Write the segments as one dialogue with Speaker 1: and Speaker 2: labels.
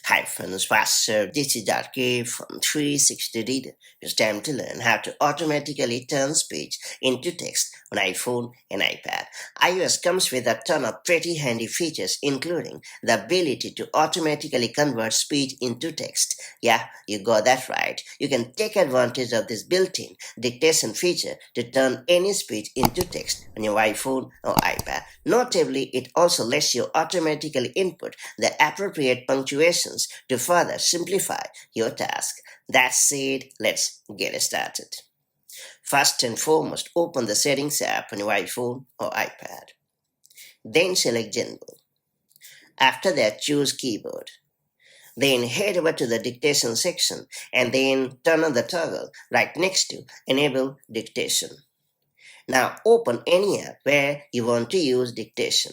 Speaker 1: Hi friends, Pastor, this is RK from 360 Reader. It's time to learn how to automatically turn speech into text on iPhone and iPad. iOS comes with a ton of pretty handy features, including the ability to automatically convert speech into text. Yeah, you got that right. You can take advantage of this built-in dictation feature to turn any speech into text on your iPhone or iPad. Notably, it also lets you automatically input the appropriate punctuations to further simplify your task. That said, let's get started. First and foremost, open the Settings app on your iPhone or iPad. Then select General. After that, choose Keyboard. Then head over to the Dictation section and then turn on the toggle right next to Enable Dictation. Now open any app where you want to use dictation.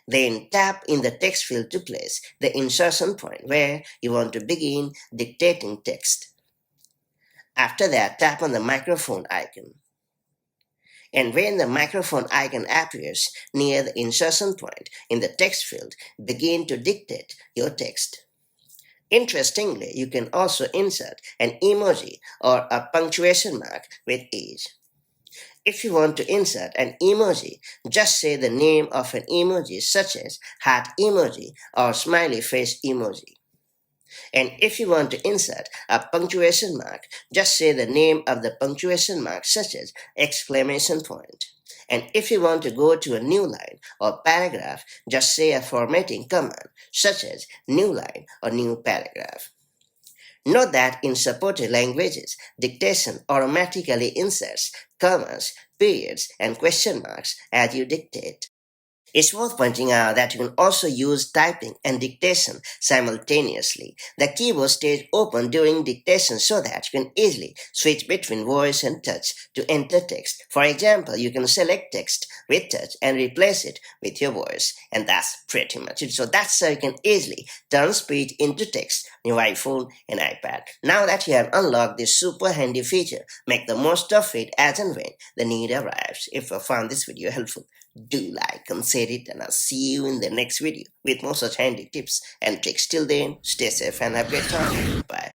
Speaker 1: Then tap in the text field to place the insertion point where you want to begin dictating text. After that, tap on the microphone icon. And when the microphone icon appears near the insertion point in the text field, begin to dictate your text. Interestingly, you can also insert an emoji or a punctuation mark with ease. If you want to insert an emoji, just say the name of an emoji such as heart emoji or smiley face emoji. And if you want to insert a punctuation mark, just say the name of the punctuation mark such as exclamation point. And if you want to go to a new line or paragraph, just say a formatting command such as new line or new paragraph. Note that in supported languages, dictation automatically inserts commas, periods, and question marks as you dictate. It's worth pointing out that you can also use typing and dictation simultaneously. The keyboard stays open during dictation so that you can easily switch between voice and touch to enter text. For example, you can select text with touch and replace it with your voice. And that's pretty much it. So that's how you can easily turn speech into text on your iPhone and iPad. Now that you have unlocked this super handy feature, make the most of it as and when the need arrives. If you found this video helpful, do like and share it, and I'll see you in the next video with more such handy tips and tricks. Till then, stay safe and have a great time. Bye.